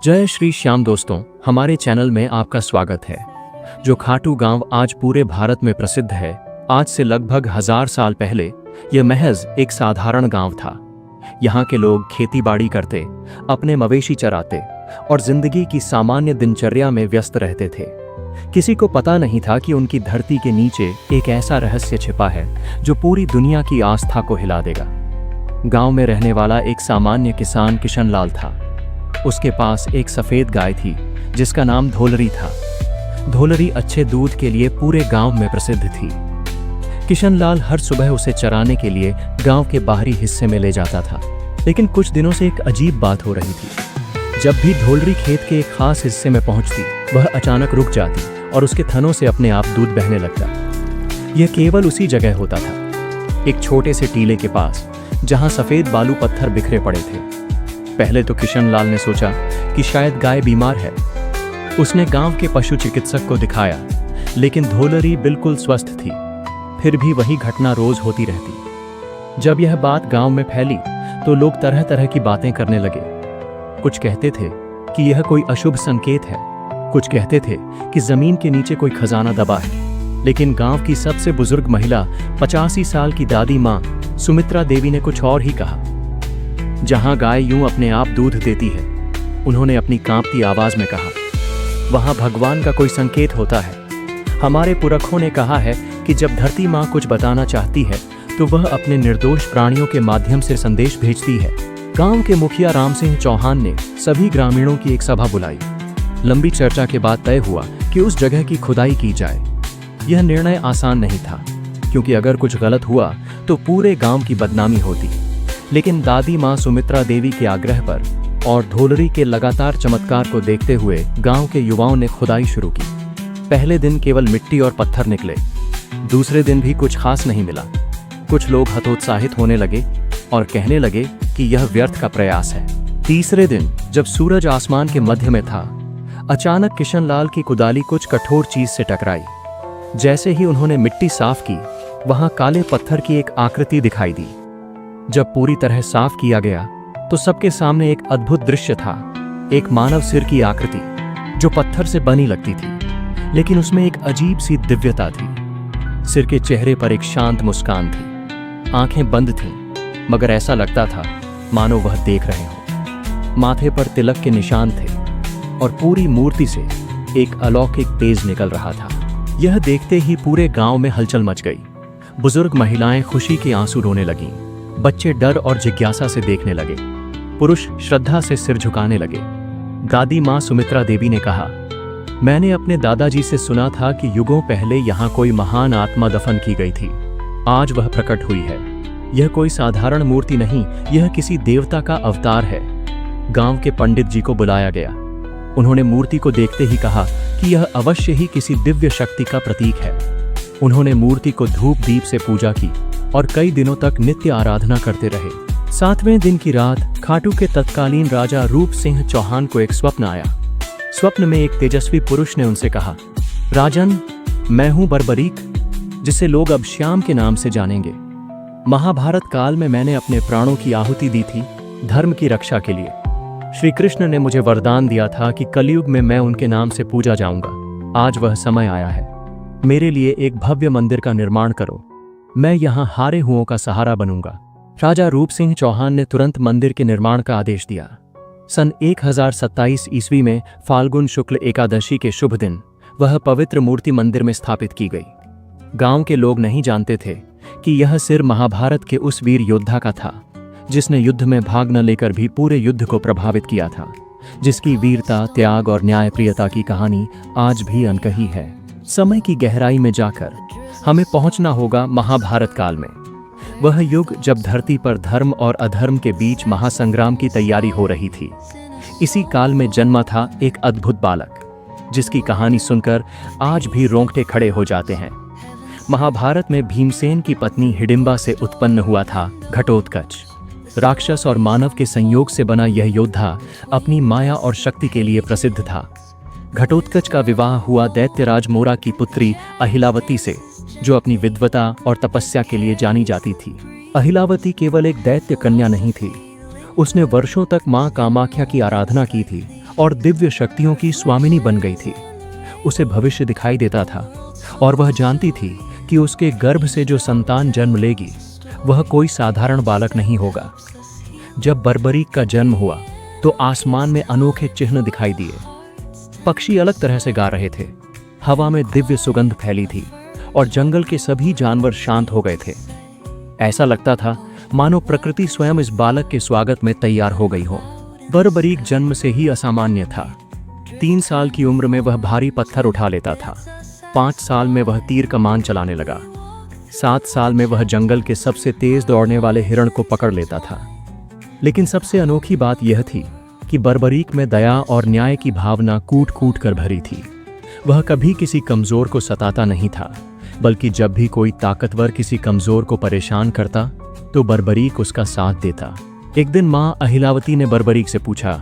जय श्री श्याम दोस्तों, हमारे चैनल में आपका स्वागत है। जो खाटू गांव आज पूरे भारत में प्रसिद्ध है, आज से लगभग 1000 साल पहले यह महज एक साधारण गांव था। यहाँ के लोग खेती बाड़ी करते, अपने मवेशी चराते और जिंदगी की सामान्य दिनचर्या में व्यस्त रहते थे। किसी को पता नहीं था कि उनकी धरती के नीचे एक ऐसा रहस्य छिपा है जो पूरी दुनिया की आस्था को हिला देगा। गांव में रहने वाला एक सामान्य किसान किशन लाल था। उसके पास एक सफेद गाय थी जिसका नाम धोलरी था। धोलरी अच्छे दूध के लिए पूरे गांव में प्रसिद्ध थी। किशन लाल हर सुबह उसे चराने के लिए गांव के बाहरी हिस्से में ले जाता था। लेकिन कुछ दिनों से एक अजीब बात हो रही थी। जब भी धोलरी खेत के एक खास हिस्से में पहुंचती, वह अचानक रुक जाती और उसके थनों से अपने आप दूध बहने लगता। यह केवल उसी जगह होता था, एक छोटे से टीले के पास, जहां सफेद बालू पत्थर बिखरे पड़े थे। पहले तो किशन लाल ने सोचा कि शायद गाय बीमार है। उसने गांव के पशु चिकित्सक को दिखाया, लेकिन धोलरी बिल्कुल स्वस्थ थी। फिर भी वही घटना रोज होती रहती। जब यह बात गांव में फैली तो लोग तरह तरह की बातें करने लगे। कुछ कहते थे कि यह कोई अशुभ संकेत है, कुछ कहते थे कि जमीन के नीचे कोई खजाना दबा है। लेकिन गांव की सबसे बुजुर्ग महिला 85 साल की दादी माँ सुमित्रा देवी ने कुछ और ही कहा। जहां गाय यूं अपने आप दूध देती है, उन्होंने अपनी कांपती आवाज में कहा, वहां भगवान का कोई संकेत होता है। हमारे पुरखों ने कहा है कि जब धरती माँ कुछ बताना चाहती है तो वह अपने निर्दोष प्राणियों के माध्यम से संदेश भेजती है। गांव के मुखिया राम सिंह चौहान ने सभी ग्रामीणों की एक सभा बुलाई। लंबी चर्चा के बाद तय हुआ कि उस जगह की खुदाई की जाए। यह निर्णय आसान नहीं था, क्योंकि अगर कुछ गलत हुआ तो पूरे गांव की बदनामी होती। लेकिन दादी माँ सुमित्रा देवी के आग्रह पर और धोलरी के लगातार चमत्कार को देखते हुए गांव के युवाओं ने खुदाई शुरू की। पहले दिन केवल मिट्टी और पत्थर निकले। दूसरे दिन भी कुछ खास नहीं मिला। कुछ लोग हतोत्साहित होने लगे और कहने लगे कि यह व्यर्थ का प्रयास है। तीसरे दिन जब सूरज आसमान के मध्य में था, अचानक किशन लाल की कुदाली कुछ कठोर चीज से टकराई। जैसे ही उन्होंने मिट्टी साफ की, वहां काले पत्थर की एक आकृति दिखाई दी। जब पूरी तरह साफ किया गया तो सबके सामने एक अद्भुत दृश्य था। एक मानव सिर की आकृति जो पत्थर से बनी लगती थी, लेकिन उसमें एक अजीब सी दिव्यता थी। सिर के चेहरे पर एक शांत मुस्कान थी। आंखें बंद थीं, मगर ऐसा लगता था मानो वह देख रहे हों। माथे पर तिलक के निशान थे और पूरी मूर्ति से एक अलौकिक तेज निकल रहा था। यह देखते ही पूरे गांव में हलचल मच गई। बुजुर्ग महिलाएं खुशी के आंसू रोने लगीं। बच्चे डर और जिज्ञासा से देखने लगे। पुरुष श्रद्धा से सिर झुकाने लगे। दादी माँ सुमित्रा देवी ने कहा, मैंने अपने दादाजी से सुना था कि युगों पहले यहाँ कोई महान आत्मा दफन की गई थी। आज वह प्रकट हुई है। यह कोई साधारण मूर्ति नहीं, यह किसी देवता का अवतार है। गांव के पंडित जी को बुलाया गया। उन्होंने मूर्ति को देखते ही कहा कि यह अवश्य ही किसी दिव्य शक्ति का प्रतीक है। उन्होंने मूर्ति को धूप दीप से पूजा की और कई दिनों तक नित्य आराधना करते रहे। 7वें दिन की रात खाटू के तत्कालीन राजा रूप सिंह चौहान को एक स्वप्न आया। स्वप्न में एक तेजस्वी पुरुष ने उनसे कहा, राजन, मैं हूं बर्बरीक, जिसे लोग अब श्याम के नाम से जानेंगे। महाभारत काल में मैंने अपने प्राणों की आहुति दी थी धर्म की रक्षा के लिए। श्री कृष्ण ने मुझे वरदान दिया था कि कलयुग में मैं उनके नाम से पूजा जाऊंगा। आज वह समय आया है। मेरे लिए एक भव्य मंदिर का निर्माण करो। मैं यहाँ हारे हुओं का सहारा बनूंगा। राजा रूप सिंह चौहान ने तुरंत मंदिर के निर्माण का आदेश दिया। सन 1027 ईस्वी में फाल्गुन शुक्ल एकादशी के शुभ दिन वह पवित्र मूर्ति मंदिर में स्थापित की गई। गांव के लोग नहीं जानते थे कि यह सिर महाभारत के उस वीर योद्धा का था, जिसने युद्ध में भाग न लेकर भी पूरे युद्ध को प्रभावित किया था, जिसकी वीरता, त्याग और न्यायप्रियता की कहानी आज भी अनकही है। समय की गहराई में जाकर हमें पहुंचना होगा महाभारत काल में। वह युग जब धरती पर धर्म और अधर्म के बीच महासंग्राम की तैयारी हो रही थी। इसी काल में जन्मा था एक अद्भुत बालक, जिसकी कहानी सुनकर आज भी रोंगटे खड़े हो जाते हैं। महाभारत में भीमसेन की पत्नी हिडिंबा से उत्पन्न हुआ था घटोत्कच। राक्षस और मानव के संयोग से बना यह योद्धा अपनी माया और शक्ति के लिए प्रसिद्ध था। घटोत्कच का विवाह हुआ दैत्यराज मोरा की पुत्री अहिलावती से, जो अपनी विद्वता और तपस्या के लिए जानी जाती थी। अहिलावती केवल एक दैत्य कन्या नहीं थी, उसने वर्षों तक मां कामाख्या की आराधना की थी और दिव्य शक्तियों की स्वामिनी बन गई थी। उसे भविष्य दिखाई देता था और वह जानती थी कि उसके गर्भ से जो संतान जन्म लेगी वह कोई साधारण बालक नहीं होगा। जब बर्बरीक का जन्म हुआ तो आसमान में अनोखे चिन्ह दिखाई दिए। पक्षी अलग तरह से गा रहे थे, हवा में दिव्य सुगंध फैली थी और जंगल के सभी जानवर शांत हो गए थे। ऐसा लगता था मानो प्रकृति स्वयं इस बालक के स्वागत में तैयार हो गई हो। बर्बरीक जन्म से ही असामान्य था। 3 साल की उम्र में वह भारी पत्थर उठा लेता था। 5 साल में वह तीर कमान चलाने लगा। 7 साल में वह जंगल के सबसे तेज दौड़ने वाले हिरण को पकड़ लेता था। लेकिन सबसे अनोखी बात यह थी कि बर्बरीक में दया और न्याय की भावना कूट कूट कर भरी थी। वह कभी किसी कमजोर को सताता नहीं था, बल्कि जब भी कोई ताकतवर किसी कमजोर को परेशान करता तो बर्बरीक उसका साथ देता। एक दिन मां अहिलावती ने बर्बरीक से पूछा,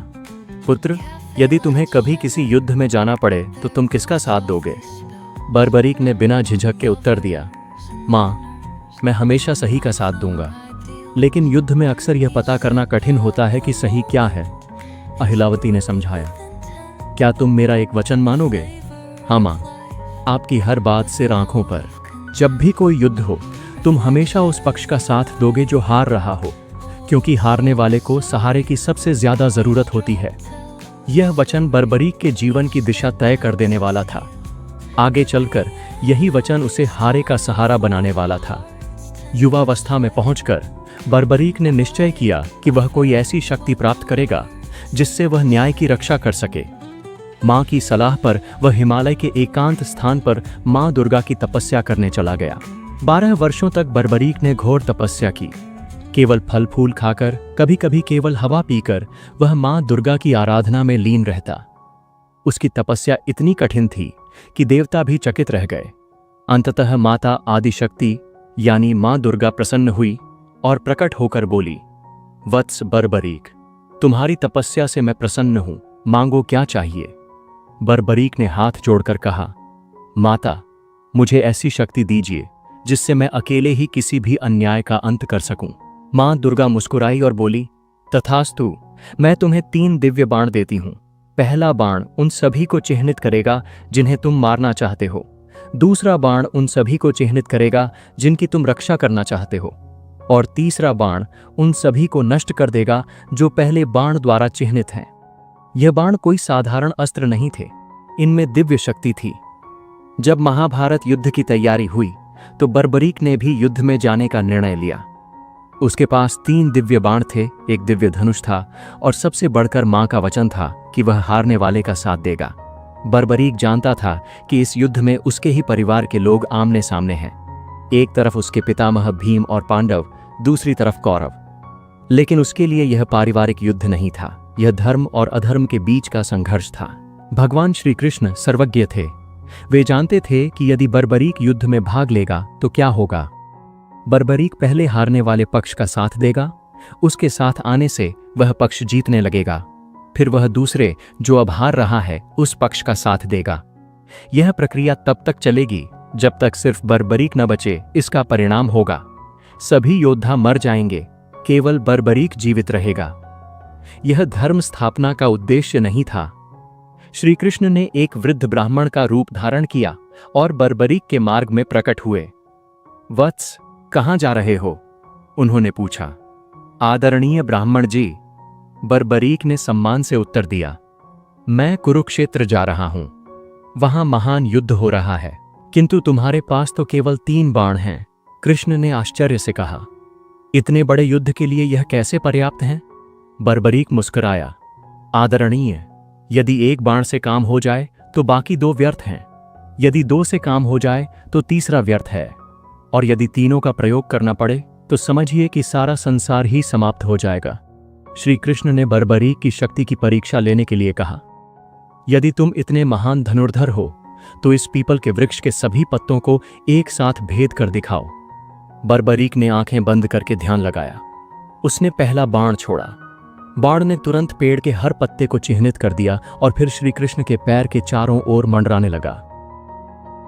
पुत्र, यदि तुम्हें कभी किसी युद्ध में जाना पड़े तो तुम किसका साथ दोगे? बर्बरीक ने बिना झिझक के उत्तर दिया, मां, मैं हमेशा सही का साथ दूंगा, लेकिन युद्ध में अक्सर यह पता करना कठिन होता है कि सही क्या है। अहिलावती ने समझाया, क्या तुम मेरा एक वचन मानोगे? हाँ मां, आपकी हर बात सिर आंखों पर। जब भी कोई युद्ध हो तुम हमेशा उस पक्ष का साथ दोगे जो हार रहा हो, क्योंकि हारने वाले को सहारे की सबसे ज्यादा जरूरत होती है। यह वचन बर्बरीक के जीवन की दिशा तय कर देने वाला था। आगे चलकर यही वचन उसे हारे का सहारा बनाने वाला था। युवावस्था में पहुंचकर बर्बरीक ने निश्चय किया कि वह कोई ऐसी शक्ति प्राप्त करेगा जिससे वह न्याय की रक्षा कर सके। मां की सलाह पर वह हिमालय के एकांत स्थान पर मां दुर्गा की तपस्या करने चला गया। 12 वर्षों तक बर्बरीक ने घोर तपस्या की। केवल फल फूल खाकर, कभी कभी केवल हवा पीकर वह मां दुर्गा की आराधना में लीन रहता। उसकी तपस्या इतनी कठिन थी कि देवता भी चकित रह गए। अंततः माता आदिशक्ति यानी मां दुर्गा प्रसन्न हुई और प्रकट होकर बोली, वत्स बर्बरीक, तुम्हारी तपस्या से मैं प्रसन्न हूं, मांगो क्या चाहिए? बर्बरीक ने हाथ जोड़कर कहा, माता, मुझे ऐसी शक्ति दीजिए जिससे मैं अकेले ही किसी भी अन्याय का अंत कर सकूं। मां दुर्गा मुस्कुराई और बोली, तथास्तु, मैं तुम्हें 3 दिव्य बाण देती हूं। पहला बाण उन सभी को चिह्नित करेगा जिन्हें तुम मारना चाहते हो। दूसरा बाण उन सभी को चिह्नित करेगा जिनकी तुम रक्षा करना चाहते हो। और तीसरा बाण उन सभी को नष्ट कर देगा जो पहले बाण द्वारा चिह्नित हैं। यह बाण कोई साधारण अस्त्र नहीं थे, इनमें दिव्य शक्ति थी। जब महाभारत युद्ध की तैयारी हुई तो बर्बरीक ने भी युद्ध में जाने का निर्णय लिया। उसके पास 3 दिव्य बाण थे, एक दिव्य धनुष था और सबसे बढ़कर मां का वचन था कि वह हारने वाले का साथ देगा। बर्बरीक जानता था कि इस युद्ध में उसके ही परिवार के लोग आमने सामने हैं। एक तरफ उसके पितामह भीम और पांडव, दूसरी तरफ कौरव। लेकिन उसके लिए यह पारिवारिक युद्ध नहीं था, यह धर्म और अधर्म के बीच का संघर्ष था। भगवान श्री कृष्ण सर्वज्ञ थे। वे जानते थे कि यदि बर्बरीक युद्ध में भाग लेगा तो क्या होगा। बर्बरीक पहले हारने वाले पक्ष का साथ देगा, उसके साथ आने से वह पक्ष जीतने लगेगा। फिर वह दूसरे, जो अब हार रहा है, उस पक्ष का साथ देगा। यह प्रक्रिया तब तक चलेगी जब तक सिर्फ बर्बरीक न बचे। इसका परिणाम होगा सभी योद्धा मर जाएंगे, केवल बर्बरीक जीवित रहेगा। यह धर्म स्थापना का उद्देश्य नहीं था। श्री कृष्ण ने एक वृद्ध ब्राह्मण का रूप धारण किया और बर्बरीक के मार्ग में प्रकट हुए। वत्स, कहां जा रहे हो? उन्होंने पूछा। आदरणीय ब्राह्मण जी, बर्बरीक ने सम्मान से उत्तर दिया, मैं कुरुक्षेत्र जा रहा हूं। वहां महान युद्ध हो रहा है, किंतु तुम्हारे पास तो केवल 3 बाण हैं। कृष्ण ने आश्चर्य से कहा, इतने बड़े युद्ध के लिए यह कैसे पर्याप्त हैं? बर्बरीक मुस्कुराया, आदरणीय, यदि 1 बाण से काम हो जाए तो बाकी 2 व्यर्थ हैं। यदि 2 से काम हो जाए तो तीसरा व्यर्थ है, और यदि तीनों का प्रयोग करना पड़े तो समझिए कि सारा संसार ही समाप्त हो जाएगा। श्री कृष्ण ने बर्बरीक की शक्ति की परीक्षा लेने के लिए कहा, यदि तुम इतने महान धनुर्धर हो तो इस पीपल के वृक्ष के सभी पत्तों को एक साथ भेद कर दिखाओ। बर्बरीक ने आंखें बंद करके ध्यान लगाया। उसने पहला बाण छोड़ा। बाण ने तुरंत पेड़ के हर पत्ते को चिह्नित कर दिया और फिर श्री कृष्ण के पैर के चारों ओर मंडराने लगा।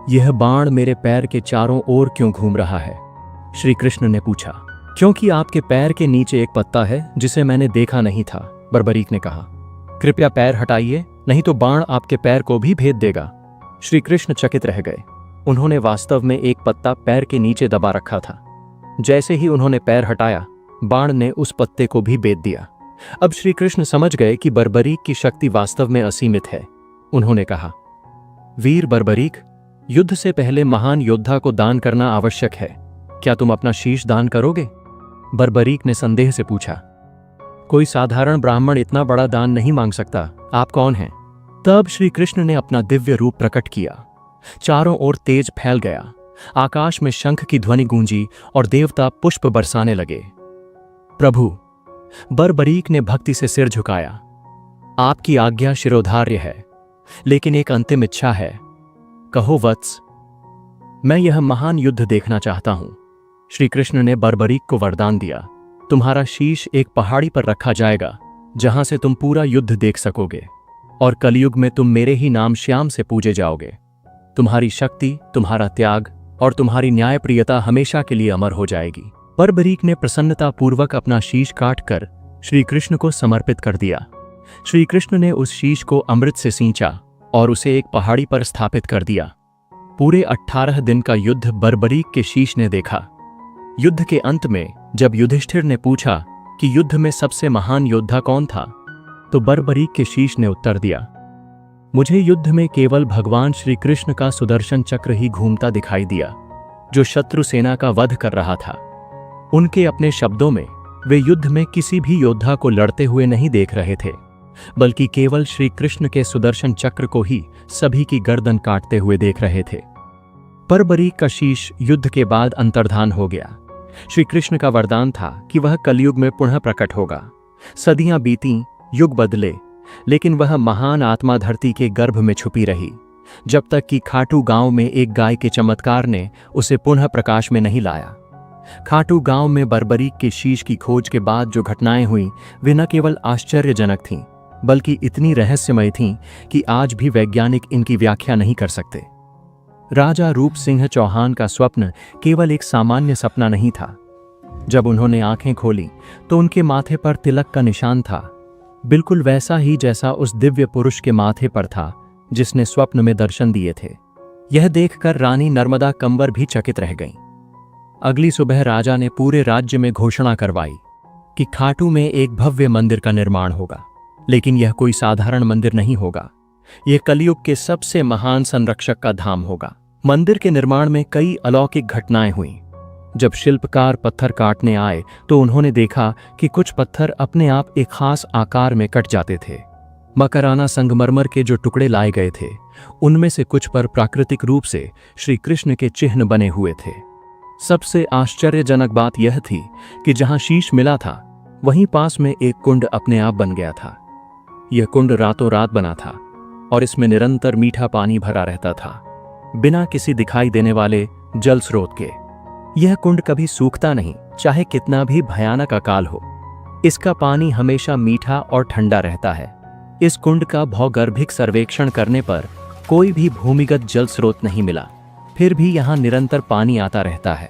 यह बाण मेरे पैर के चारों ओर क्यों घूम रहा है? श्री कृष्ण ने पूछा। क्योंकि आपके पैर के नीचे एक पत्ता है जिसे मैंने देखा नहीं था, बर्बरीक ने कहा। कृपया पैर हटाइए, नहीं तो बाण आपके पैर को भी भेद देगा। श्री कृष्ण चकित रह गए। उन्होंने वास्तव में एक पत्ता पैर के नीचे दबा रखा था। जैसे ही उन्होंने पैर हटाया, बाण ने उस पत्ते को भी भेद दिया। अब श्री कृष्ण समझ गए कि बर्बरीक की शक्ति वास्तव में असीमित है। उन्होंने कहा, वीर बर्बरीक, युद्ध से पहले महान योद्धा को दान करना आवश्यक है। क्या तुम अपना शीश दान करोगे? बर्बरीक ने संदेह से पूछा। कोई साधारण ब्राह्मण इतना बड़ा दान नहीं मांग सकता। आप कौन हैं? तब श्री कृष्ण ने अपना दिव्य रूप प्रकट किया। चारों ओर तेज फैल गया। आकाश में शंख की ध्वनि गूंजी और देवता पुष्प बरसाने लगे। प्रभु, बर्बरीक ने भक्ति से सिर झुकाया। आपकी आज्ञा शिरोधार्य है, लेकिन एक अंतिम इच्छा है। कहो वत्स। मैं यह महान युद्ध देखना चाहता हूं। श्री कृष्ण ने बर्बरीक को वरदान दिया, तुम्हारा शीश एक पहाड़ी पर रखा जाएगा, जहां से तुम पूरा युद्ध देख सकोगे, और कलयुग में तुम मेरे ही नाम श्याम से पूजे जाओगे। तुम्हारी शक्ति, तुम्हारा त्याग और तुम्हारी न्यायप्रियता हमेशा के लिए अमर हो जाएगी। बर्बरीक ने प्रसन्नतापूर्वक अपना शीश काटकर श्री कृष्ण को समर्पित कर दिया। श्री कृष्ण ने उस शीश को अमृत से सींचा और उसे एक पहाड़ी पर स्थापित कर दिया। पूरे 18 दिन का युद्ध बर्बरीक के शीश ने देखा। युद्ध के अंत में जब युधिष्ठिर ने पूछा कि युद्ध में सबसे महान योद्धा कौन था, तो बर्बरीक के शीश ने उत्तर दिया, मुझे युद्ध में केवल भगवान श्री कृष्ण का सुदर्शन चक्र ही घूमता दिखाई दिया, जो शत्रु सेना का वध कर रहा था। उनके अपने शब्दों में, वे युद्ध में किसी भी योद्धा को लड़ते हुए नहीं देख रहे थे, बल्कि केवल श्री कृष्ण के सुदर्शन चक्र को ही सभी की गर्दन काटते हुए देख रहे थे। बर्बरीक का शीश युद्ध के बाद अंतर्धान हो गया। श्री कृष्ण का वरदान था कि वह कलयुग में पुनः प्रकट होगा। सदियां बीती, युग बदले, लेकिन वह महान आत्मा धरती के गर्भ में छुपी रही, जब तक कि खाटू गांव में एक गाय के चमत्कार ने उसे पुनः प्रकाश में नहीं लाया। खाटू गांव में बर्बरीक के शीश की खोज के बाद जो घटनाएं हुईं, वे न केवल आश्चर्यजनक थीं, बल्कि इतनी रहस्यमय थीं कि आज भी वैज्ञानिक इनकी व्याख्या नहीं कर सकते। राजा रूप सिंह चौहान का स्वप्न केवल एक सामान्य सपना नहीं था। जब उन्होंने आंखें खोली तो उनके माथे पर तिलक का निशान था, बिल्कुल वैसा ही जैसा उस दिव्य पुरुष के माथे पर था जिसने स्वप्न में दर्शन दिए थे। यह देखकर रानी नर्मदा कंवर भी चकित रह गईं। अगली सुबह राजा ने पूरे राज्य में घोषणा करवाई कि खाटू में एक भव्य मंदिर का निर्माण होगा, लेकिन यह कोई साधारण मंदिर नहीं होगा। यह कलयुग के सबसे महान संरक्षक का धाम होगा। मंदिर के निर्माण में कई अलौकिक घटनाएं हुईं। जब शिल्पकार पत्थर काटने आए तो उन्होंने देखा कि कुछ पत्थर अपने आप एक खास आकार में कट जाते थे। मकराना संगमरमर के जो टुकड़े लाए गए थे, उनमें से कुछ पर प्राकृतिक रूप से श्री कृष्ण के चिन्ह बने हुए थे। सबसे आश्चर्यजनक बात यह थी कि जहां शीश मिला था, वहीं पास में एक कुंड अपने आप बन गया था। यह कुंड रातों रात बना था और इसमें निरंतर मीठा पानी भरा रहता था, बिना किसी दिखाई देने वाले जल स्रोत के। यह कुंड कभी सूखता नहीं, चाहे कितना भी भयानक अकाल हो। इसका पानी हमेशा मीठा और ठंडा रहता है। इस कुंड का भौगर्भिक सर्वेक्षण करने पर कोई भी भूमिगत जल स्रोत नहीं मिला, फिर भी यहाँ निरंतर पानी आता रहता है।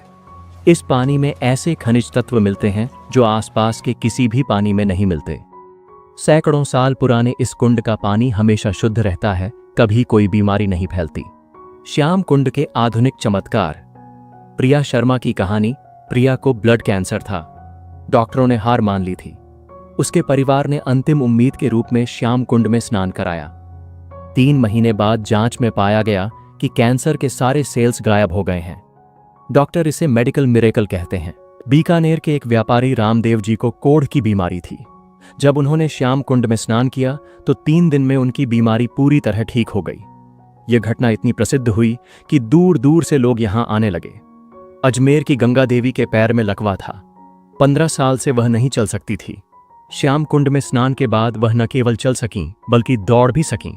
इस पानी में ऐसे खनिज तत्व मिलते हैं जो आसपास के किसी भी पानी में नहीं मिलते। सैकड़ों साल पुराने इस कुंड का पानी हमेशा शुद्ध रहता है, कभी कोई बीमारी नहीं फैलती। श्याम कुंड के आधुनिक चमत्कार। प्रिया शर्मा की कहानी। प्रिया को ब्लड कैंसर था। डॉक्टरों ने हार मान ली थी। उसके परिवार ने अंतिम उम्मीद के रूप में श्याम कुंड में स्नान कराया। 3 महीने बाद जांच में पाया गया कि कैंसर के सारे सेल्स गायब हो गए हैं। डॉक्टर इसे मेडिकल मिरेकल कहते हैं। बीकानेर के एक व्यापारी रामदेव जी को कोढ़ की बीमारी थी। जब उन्होंने श्याम कुंड में स्नान किया तो 3 दिन में उनकी बीमारी पूरी तरह ठीक हो गई। यह घटना इतनी प्रसिद्ध हुई कि दूर दूर से लोग यहां आने लगे। अजमेर की गंगा देवी के पैर में लकवा था। 15 साल से वह नहीं चल सकती थी। श्याम कुंड में स्नान के बाद वह न केवल चल सकीं, बल्कि दौड़ भी सकीं।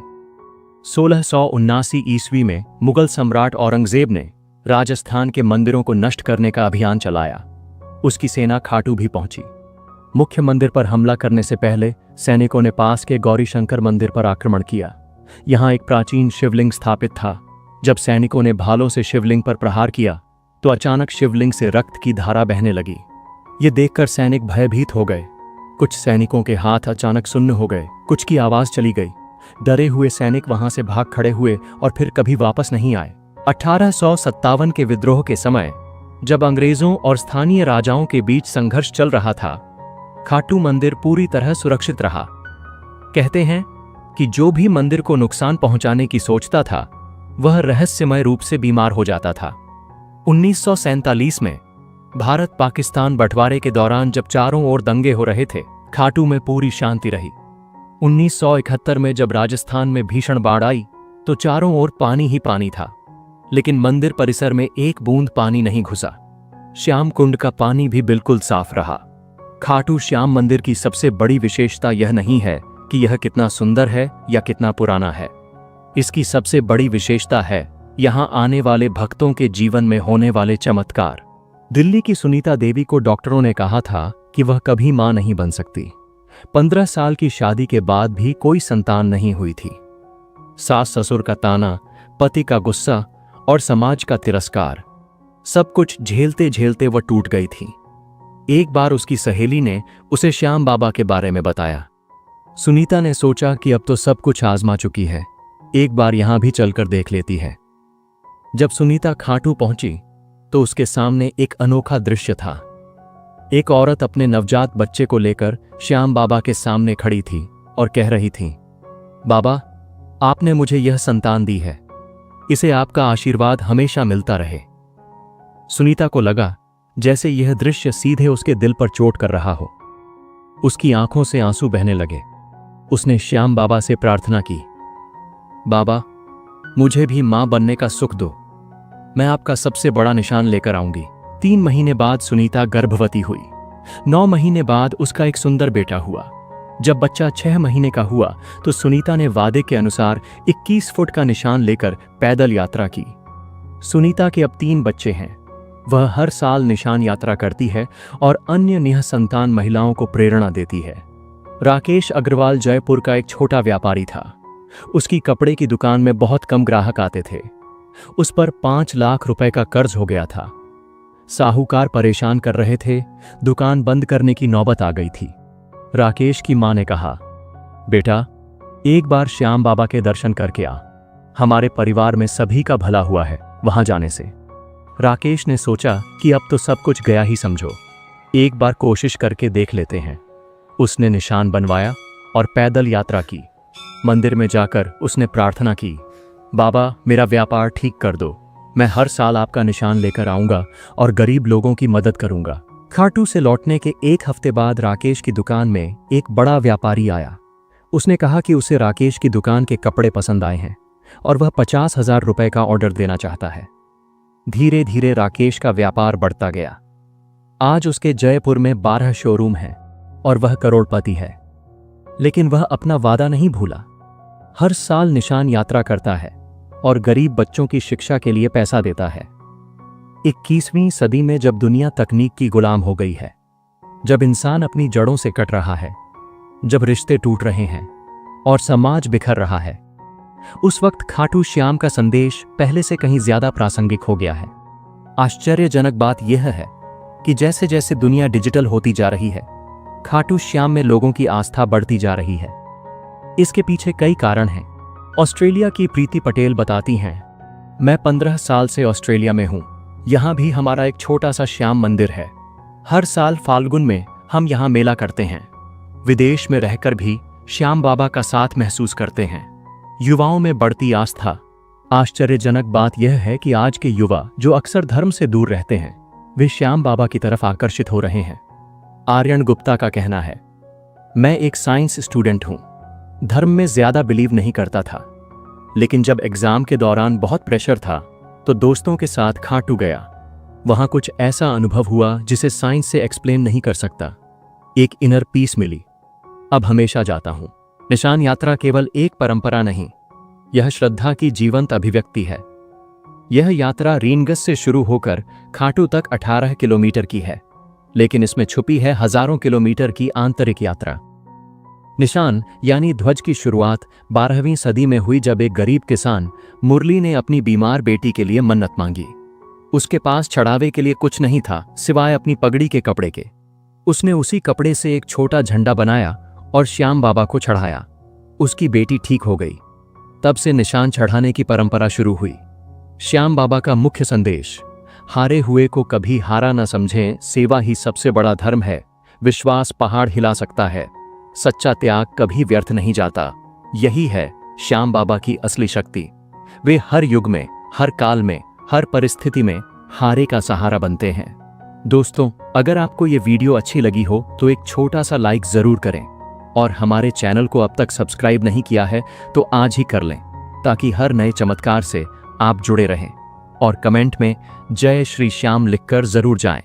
1679 ईस्वी में मुगल सम्राट औरंगजेब ने राजस्थान के मंदिरों को नष्ट करने का अभियान चलाया। उसकी सेना खाटू भी पहुंची। मुख्य मंदिर पर हमला करने से पहले सैनिकों ने पास के गौरीशंकर मंदिर पर आक्रमण किया। यहां एक प्राचीन शिवलिंग स्थापित था। जब सैनिकों ने भालों से शिवलिंग पर प्रहार किया तो अचानक शिवलिंग से रक्त की धारा बहने लगी। ये देखकर सैनिक भयभीत हो गए। कुछ सैनिकों के हाथ अचानक सुन्न हो गए, कुछ की आवाज चली गई। डरे हुए सैनिक वहां से भाग खड़े हुए और फिर कभी वापस नहीं आए। 1857 के विद्रोह के समय, जब अंग्रेजों और स्थानीय राजाओं के बीच संघर्ष चल रहा था, खाटू मंदिर पूरी तरह सुरक्षित रहा। कहते हैं कि जो भी मंदिर को नुकसान पहुंचाने की सोचता था, वह रहस्यमय रूप से बीमार हो जाता था। 1947 में भारत पाकिस्तान बंटवारे के दौरान जब चारों ओर दंगे हो रहे थे, खाटू में पूरी शांति रही। 1971 में जब राजस्थान में भीषण बाढ़ आई तो चारों ओर पानी ही पानी था, लेकिन मंदिर परिसर में एक बूंद पानी नहीं घुसा। श्याम कुंड का पानी भी बिल्कुल साफ रहा। खाटू श्याम मंदिर की सबसे बड़ी विशेषता यह नहीं है कि यह कितना सुंदर है या कितना पुराना है। इसकी सबसे बड़ी विशेषता है यहां आने वाले भक्तों के जीवन में होने वाले चमत्कार। दिल्ली की सुनीता देवी को डॉक्टरों ने कहा था कि वह कभी मां नहीं बन सकती। 15 साल की शादी के बाद भी कोई संतान नहीं हुई थी। सास ससुर का ताना, पति का गुस्सा और समाज का तिरस्कार, सब कुछ झेलते झेलते वह टूट गई थी। एक बार उसकी सहेली ने उसे श्याम बाबा के बारे में बताया। सुनीता ने सोचा कि अब तो सब कुछ आजमा चुकी है, एक बार यहां भी चलकर देख लेती है। जब सुनीता खाटू पहुंची तो उसके सामने एक अनोखा दृश्य था। एक औरत अपने नवजात बच्चे को लेकर श्याम बाबा के सामने खड़ी थी और कह रही थी, बाबा, आपने मुझे यह संतान दी है, इसे आपका आशीर्वाद हमेशा मिलता रहे। सुनीता को लगा जैसे यह दृश्य सीधे उसके दिल पर चोट कर रहा हो। उसकी आंखों से आंसू बहने लगे। उसने श्याम बाबा से प्रार्थना की, बाबा, मुझे भी मां बनने का सुख दो, मैं आपका सबसे बड़ा निशान लेकर आऊंगी। 3 महीने बाद सुनीता गर्भवती हुई। 9 महीने बाद उसका एक सुंदर बेटा हुआ। जब बच्चा 6 महीने का हुआ तो सुनीता ने वादे के अनुसार 21 फुट का निशान लेकर पैदल यात्रा की। सुनीता के अब 3 बच्चे हैं। वह हर साल निशान यात्रा करती है और अन्य निःसंतान महिलाओं को प्रेरणा देती है। राकेश अग्रवाल जयपुर का एक छोटा व्यापारी था। उसकी कपड़े की दुकान में बहुत कम ग्राहक आते थे। उस पर 5 लाख रुपए का कर्ज हो गया था। साहूकार परेशान कर रहे थे, दुकान बंद करने की नौबत आ गई थी। राकेश की मां ने कहा, बेटा, एक बार श्याम बाबा के दर्शन करके आ, हमारे परिवार में सभी का भला हुआ है वहां जाने से। राकेश ने सोचा कि अब तो सब कुछ गया ही समझो, एक बार कोशिश करके देख लेते हैं। उसने निशान बनवाया और पैदल यात्रा की। मंदिर में जाकर उसने प्रार्थना की, बाबा, मेरा व्यापार ठीक कर दो, मैं हर साल आपका निशान लेकर आऊंगा और गरीब लोगों की मदद करूंगा। खाटू से लौटने के 1 हफ्ते बाद राकेश की दुकान में एक बड़ा व्यापारी आया। उसने कहा कि उसे राकेश की दुकान के कपड़े पसंद आए हैं और वह 50,000 रुपए का ऑर्डर देना चाहता है। धीरे धीरे राकेश का व्यापार बढ़ता गया। आज उसके जयपुर में 12 शोरूम हैं और वह करोड़पति है। लेकिन वह अपना वादा नहीं भूला। हर साल निशान यात्रा करता है और गरीब बच्चों की शिक्षा के लिए पैसा देता है। 21वीं सदी में जब दुनिया तकनीक की गुलाम हो गई है, जब इंसान अपनी जड़ों से कट रहा है, जब रिश्ते टूट रहे हैं और समाज बिखर रहा है, उस वक्त खाटू श्याम का संदेश पहले से कहीं ज्यादा प्रासंगिक हो गया है। आश्चर्यजनक बात यह है कि जैसे जैसे दुनिया डिजिटल होती जा रही है, खाटू श्याम में लोगों की आस्था बढ़ती जा रही है। इसके पीछे कई कारण हैं। ऑस्ट्रेलिया की प्रीति पटेल बताती हैं, मैं 15 साल से ऑस्ट्रेलिया में हूं। यहां भी हमारा एक छोटा सा श्याम मंदिर है। हर साल फाल्गुन में हम यहां मेला करते हैं। विदेश में रहकर भी श्याम बाबा का साथ महसूस करते हैं। युवाओं में बढ़ती आस्था। आश्चर्यजनक बात यह है कि आज के युवा जो अक्सर धर्म से दूर रहते हैं, वे श्याम बाबा की तरफ आकर्षित हो रहे हैं। आर्यन गुप्ता का कहना है, मैं एक साइंस स्टूडेंट हूं, धर्म में ज्यादा बिलीव नहीं करता था, लेकिन जब एग्जाम के दौरान बहुत प्रेशर था तो दोस्तों के साथ खाटू गया। वहां कुछ ऐसा अनुभव हुआ जिसे साइंस से एक्सप्लेन नहीं कर सकता। एक इनर पीस मिली। अब हमेशा जाता हूं। निशान यात्रा केवल एक परंपरा नहीं, यह श्रद्धा की जीवंत अभिव्यक्ति है। यह यात्रा रीनगस से शुरू होकर खाटू तक 18 किलोमीटर की है, लेकिन इसमें छुपी है हजारों किलोमीटर की आंतरिक यात्रा। निशान यानी ध्वज की शुरुआत 12वीं सदी में हुई, जब एक गरीब किसान मुरली ने अपनी बीमार बेटी के लिए मन्नत मांगी। उसके पास चढ़ावे के लिए कुछ नहीं था सिवाय अपनी पगड़ी के कपड़े के। उसने उसी कपड़े से एक छोटा झंडा बनाया और श्याम बाबा को चढ़ाया। उसकी बेटी ठीक हो गई। तब से निशान चढ़ाने की परंपरा शुरू हुई। श्याम बाबा का मुख्य संदेश, हारे हुए को कभी हारा न समझें, सेवा ही सबसे बड़ा धर्म है, विश्वास पहाड़ हिला सकता है, सच्चा त्याग कभी व्यर्थ नहीं जाता। यही है श्याम बाबा की असली शक्ति। वे हर युग में, हर काल में, हर परिस्थिति में हारे का सहारा बनते हैं। दोस्तों, अगर आपको ये वीडियो अच्छी लगी हो तो एक छोटा सा लाइक जरूर करें और हमारे चैनल को अब तक सब्सक्राइब नहीं किया है तो आज ही कर लें, ताकि हर नए चमत्कार से आप जुड़े रहें। और कमेंट में जय श्री श्याम लिखकर जरूर जाएं।